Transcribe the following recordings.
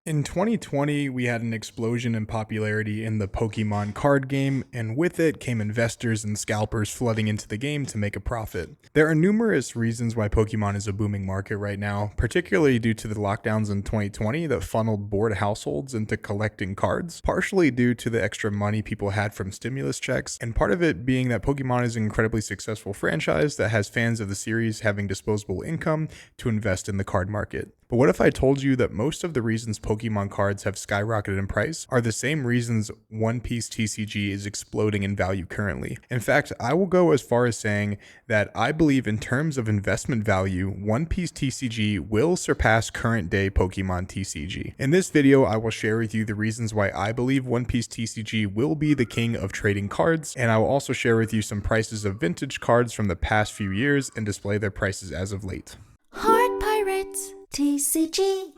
In 2020, we had an explosion in popularity in the Pokemon card game, and with it came investors and scalpers flooding into the game to make a profit. There are numerous reasons why Pokemon is a booming market right now, particularly due to the lockdowns in 2020 that funneled bored households into collecting cards, partially due to the extra money people had from stimulus checks, and part of it being that Pokemon is an incredibly successful franchise that has fans of the series having disposable income to invest in the card market. But what if I told you that most of the reasons Pokemon cards have skyrocketed in price are the same reasons One Piece TCG is exploding in value currently? In fact, I will go as far as saying that I believe in terms of investment value, One Piece TCG will surpass current day Pokemon TCG. In this video, I will share with you the reasons why I believe One Piece TCG will be the king of trading cards, and I will also share with you some prices of vintage cards from the past few years and display their prices as of late. Heart Pirates TCG.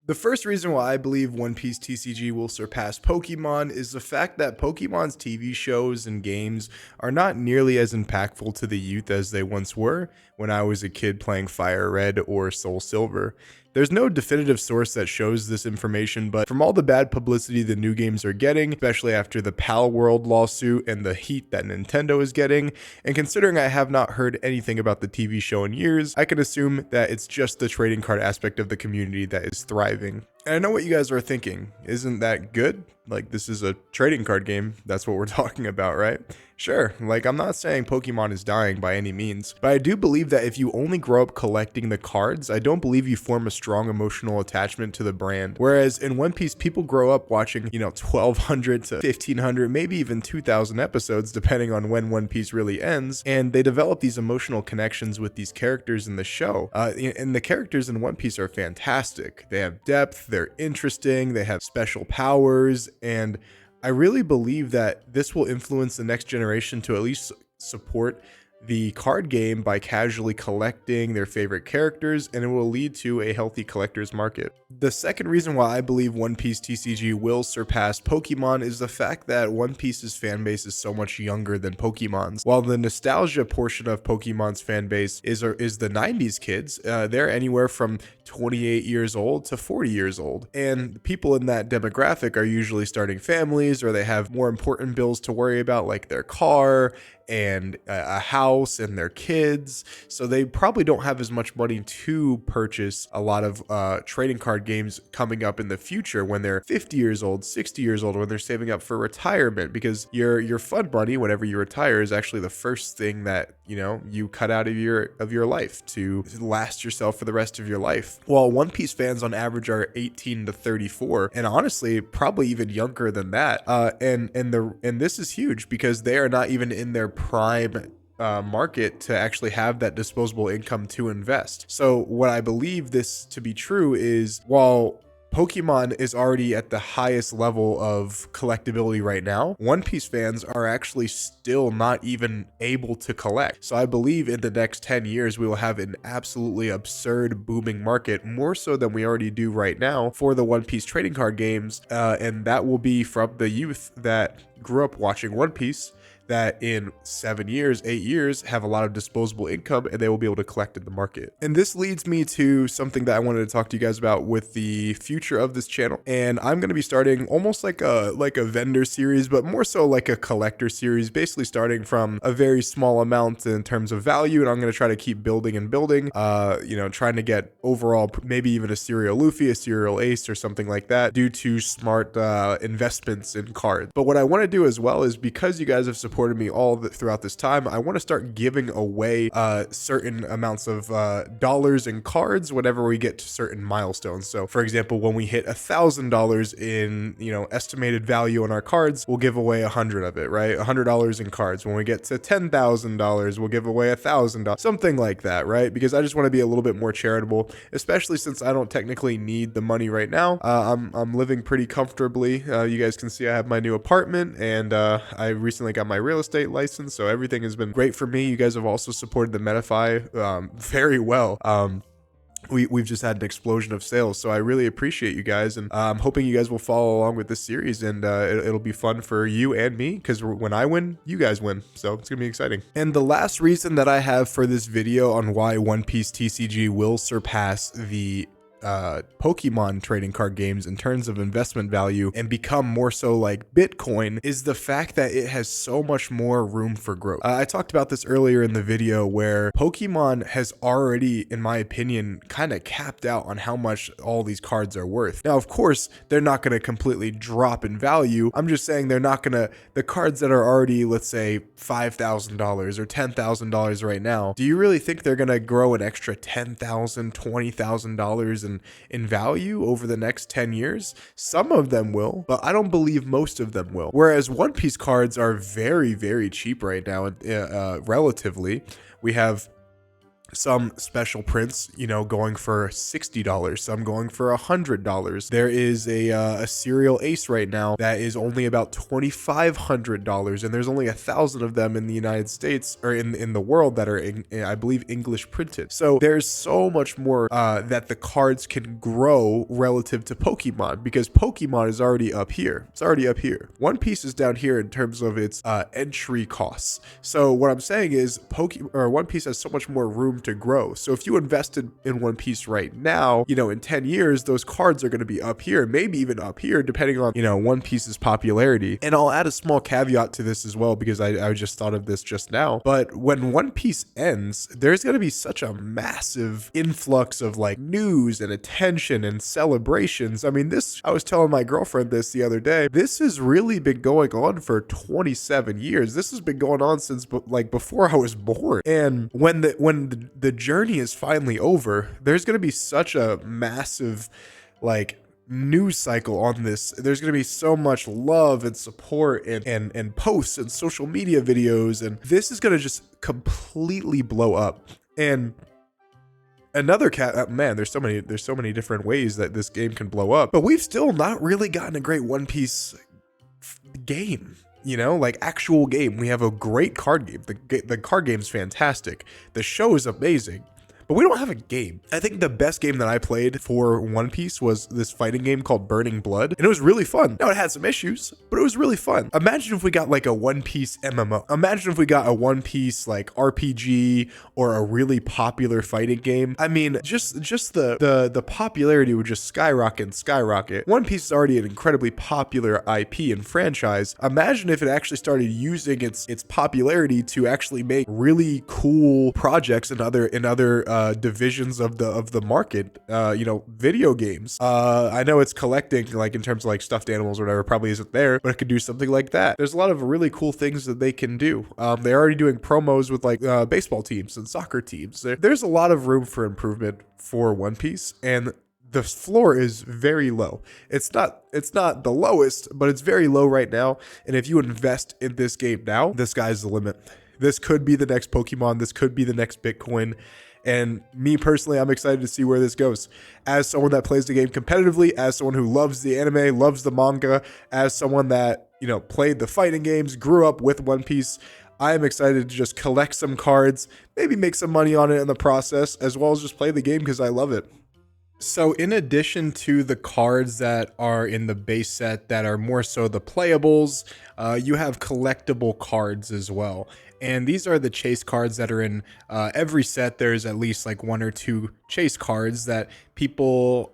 The first reason why I believe One Piece TCG will surpass Pokemon is the fact that Pokemon's TV shows and games are not nearly as impactful to the youth as they once were when I was a kid playing Fire Red or Soul Silver. There's no definitive source that shows this information, but from all the bad publicity the new games are getting, especially after the Pal World lawsuit and the heat that Nintendo is getting, and considering I have not heard anything about the TV show in years, I can assume that it's just the trading card aspect of the community that is thriving. And I know what you guys are thinking. Isn't that good? Like, this is a trading card game. That's what we're talking about, right? Sure, like, I'm not saying Pokemon is dying by any means, but I do believe that if you only grow up collecting the cards, I don't believe you form a strong emotional attachment to the brand. Whereas in One Piece, people grow up watching, 1,200 to 1,500, maybe even 2,000 episodes, depending on when One Piece really ends, and they develop these emotional connections with these characters in the show. And the characters in One Piece are fantastic. They have depth, they're interesting, they have special powers, and I really believe that this will influence the next generation to at least support the card game by casually collecting their favorite characters, and it will lead to a healthy collector's market. The second reason why I believe One Piece TCG will surpass Pokemon is the fact that One Piece's fan base is so much younger than Pokemon's. While the nostalgia portion of Pokemon's fan base is the 90s kids, they're anywhere from 28 years old to 40 years old. And people in that demographic are usually starting families, or they have more important bills to worry about, like their car and a house and their kids. So they probably don't have as much money to purchase a lot of trading card games coming up in the future when they're 50 years old, 60 years old, when they're saving up for retirement, because your fund money whenever you retire is actually the first thing that you cut out of your life to last yourself for the rest of your life. While One Piece fans on average are 18 to 34, and honestly probably even younger than that, and this is huge because they are not even in their prime market to actually have that disposable income to invest. So what I believe this to be true is, while Pokemon is already at the highest level of collectability right now, One Piece fans are actually still not even able to collect. So I believe in the next 10 years, we will have an absolutely absurd booming market, more so than we already do right now, for the One Piece trading card games. And that will be from the youth that grew up watching One Piece, that in 7 years, 8 years, have a lot of disposable income, and they will be able to collect in the market. And this leads me to something that I wanted to talk to you guys about with the future of this channel. And I'm going to be starting almost like a vendor series, but more so like a collector series, basically starting from a very small amount in terms of value. And I'm going to try to keep building and building, trying to get overall, maybe even a serial Luffy, a serial Ace, or something like that, due to smart investments in cards. But what I want to do as well is, because you guys have supported me all throughout this time, I want to start giving away certain amounts of dollars in cards whenever we get to certain milestones. So for example, when we hit $1,000 in estimated value on our cards, we'll give away 100 of it, right? $100 in cards. When we get to $10,000, we'll give away $1,000, something like that, right? Because I just want to be a little bit more charitable, especially since I don't technically need the money right now. I'm living pretty comfortably. You guys can see I have my new apartment, and I recently got my real estate license, so everything has been great for me. You guys have also supported the Metafy very well. We've just had an explosion of sales, so I really appreciate you guys, and I'm hoping you guys will follow along with this series, and it'll be fun for you and me, because when I win, you guys win, so it's gonna be exciting. And the last reason that I have for this video on why One Piece TCG will surpass the Pokemon trading card games in terms of investment value and become more so like Bitcoin is the fact that it has so much more room for growth. I talked about this earlier in the video where Pokemon has already, in my opinion, kind of capped out on how much all these cards are worth. Now, of course, they're not going to completely drop in value. I'm just saying they're not going to, the cards that are already, let's say, $5,000 or $10,000 right now, do you really think they're going to grow an extra $10,000, $20,000 in value over the next 10 years? Some of them will, but I don't believe most of them will. Whereas One Piece cards are very, very cheap right now, relatively. We have some special prints, going for $60, some going for $100. There is a serial ace right now that is only about $2,500, and there's only 1,000 of them in the United States, or in the world, that are, I believe, English printed. So there's so much more that the cards can grow relative to Pokemon, because Pokemon is already up here. It's already up here. One Piece is down here in terms of its entry costs. So what I'm saying is One Piece has so much more room to grow. So if you invested in One Piece right now, in 10 years, those cards are going to be up here, maybe even up here, depending on, One Piece's popularity. And I'll add a small caveat to this as well, because I just thought of this just now. But when One Piece ends, there's going to be such a massive influx of like news and attention and celebrations. I mean, I was telling my girlfriend this the other day. This has really been going on for 27 years. This has been going on since like before I was born. And when the journey is finally over, there's going to be such a massive like news cycle on this. There's going to be so much love and support and posts and social media videos, and this is going to just completely blow up. And another man, there's so many different ways that this game can blow up, but we've still not really gotten a great One Piece game. Like actual game. We have a great card game. The card game's fantastic. The show is amazing. But we don't have a game. I think the best game that I played for One Piece was this fighting game called Burning Blood, and it was really fun. Now, it had some issues, but it was really fun. Imagine if we got like a One Piece MMO. Imagine if we got a One Piece like RPG or a really popular fighting game. I mean, just the popularity would just skyrocket. One Piece is already an incredibly popular IP and franchise. Imagine if it actually started using its popularity to actually make really cool projects in other divisions of the market, video games. I know it's collecting, like in terms of like stuffed animals or whatever, probably isn't there, but it could do something like that. There's a lot of really cool things that they can do. They're already doing promos with like baseball teams and soccer teams. There's a lot of room for improvement for One Piece, and the floor is very low. It's not the lowest, but it's very low right now. And if you invest in this game now, the sky's the limit. This could be the next Pokemon. This could be the next Bitcoin. And me personally, I'm excited to see where this goes. As someone that plays the game competitively, as someone who loves the anime, loves the manga, as someone that, played the fighting games, grew up with One Piece, I am excited to just collect some cards, maybe make some money on it in the process, as well as just play the game because I love it. So in addition to the cards that are in the base set that are more so the playables, you have collectible cards as well. And these are the chase cards that are in every set. There's at least like one or two chase cards that people,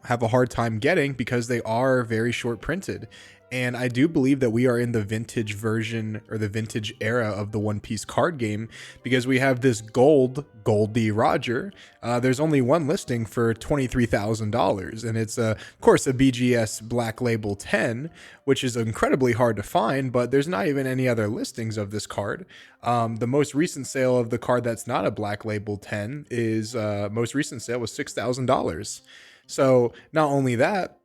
have a hard time getting because they are very short printed. And I do believe that we are in the vintage version or the vintage era of the One Piece card game, because we have this Goldie Roger. There's only one listing for $23,000, and it's of course a BGS Black Label 10, which is incredibly hard to find, but there's not even any other listings of this card. The most recent sale of the card that's not a Black Label 10 is most recent sale was $6,000. So not only that,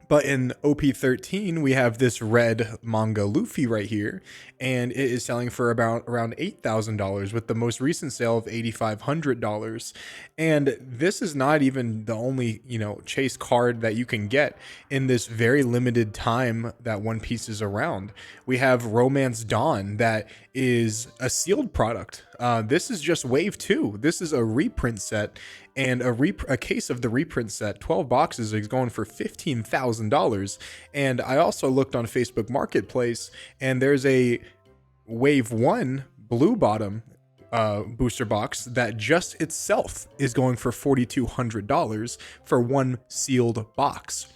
but in OP13, we have this red manga Luffy right here, and it is selling for around $8,000 with the most recent sale of $8,500. And this is not even the only, chase card that you can get in this very limited time that One Piece is around. We have Romance Dawn that is a sealed product. This is just wave 2. This is a reprint set, and a case of the reprint set, 12 boxes, is going for $15,000. And I also looked on Facebook Marketplace, and there's a wave 1 blue bottom booster box that just itself is going for $4,200 for one sealed box.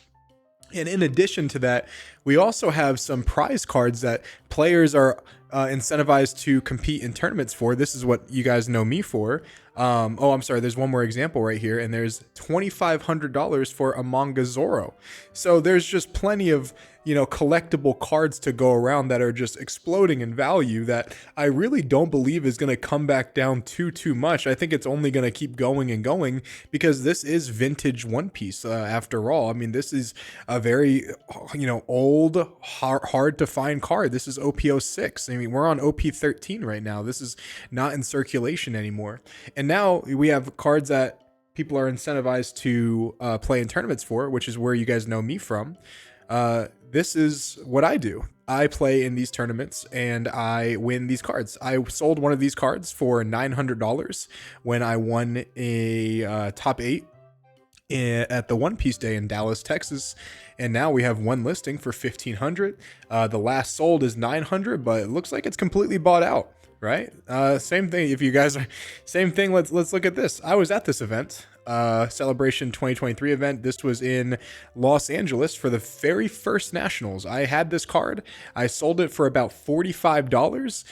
And in addition to that, we also have some prize cards that players are incentivized to compete in tournaments for. This is what you guys know me for. Oh, I'm sorry. There's one more example right here, and there's $2,500 for a manga Zoro. So there's just plenty of, collectible cards to go around that are just exploding in value that I really don't believe is going to come back down too much. I think it's only going to keep going and going because this is vintage One Piece after all. I mean, this is a very, old, hard to find card. This is OP06. I mean, we're on OP13 right now. This is not in circulation anymore. And now we have cards that people are incentivized to play in tournaments for, which is where you guys know me from. This is what I do. I play in these tournaments and I win these cards. I sold one of these cards for $900 when I won a top 8 at the One Piece Day in Dallas, Texas. And now we have one listing for $1,500. The last sold is $900, but it looks like it's completely bought out. Right? Same thing. If you guys are same thing, let's look at this. I was at this event, Celebration 2023 event. This was in Los Angeles for the very first Nationals. I had this card. I sold it for about $45.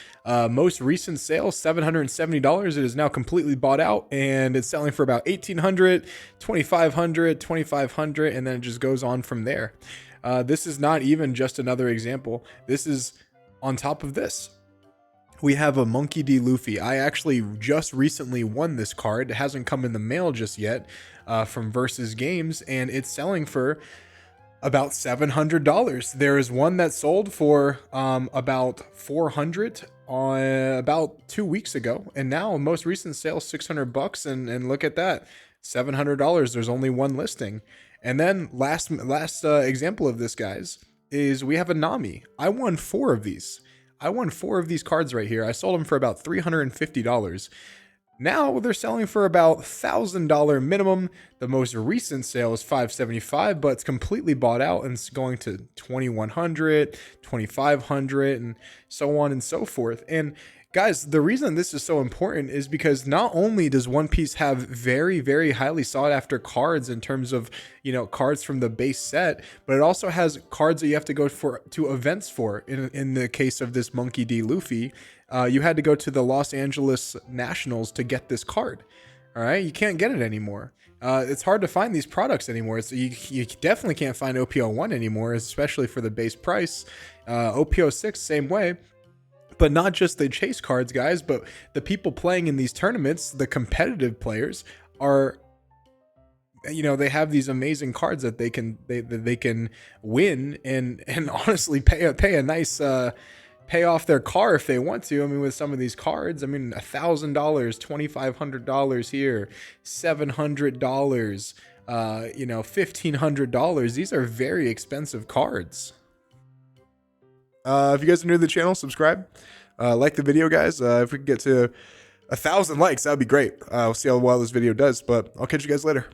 Most recent sale, $770. It is now completely bought out, and it's selling for about $1,800, $2,500, $2,500, and then it just goes on from there. This is not even just another example. This is on top of this. We have a Monkey D. Luffy. I actually just recently won this card. It hasn't come in the mail just yet from Versus Games, and it's selling for about $700. There is one that sold for about $400 on about 2 weeks ago, and now most recent sale $600, and look at that, $700. There's only one listing. And then last example of this, guys, is we have a Nami. I won 4 of these. I won 4 of these cards right here. I sold them for about $350. Now they're selling for about $1,000 minimum. The most recent sale is $575, but it's completely bought out and it's going to $2,100, $2,500, and so on and so forth. And guys, the reason this is so important is because not only does One Piece have very, very highly sought after cards in terms of, cards from the base set, but it also has cards that you have to go to events for. In the case of this Monkey D. Luffy, you had to go to the Los Angeles Nationals to get this card. All right, you can't get it anymore. It's hard to find these products anymore. So you definitely can't find OP01 anymore, especially for the base price. OP06, same way. But not just the chase cards, guys, but the people playing in these tournaments, the competitive players are, they have these amazing cards that they can win and honestly pay a nice pay off their car if they want to. I mean, with some of these cards, I mean, $1,000, $2,500 here, $700, $1,500. These are very expensive cards. If you guys are new to the channel, subscribe, like the video, guys. If we can get to 1,000 likes, that would be great. We'll see how well this video does, but I'll catch you guys later.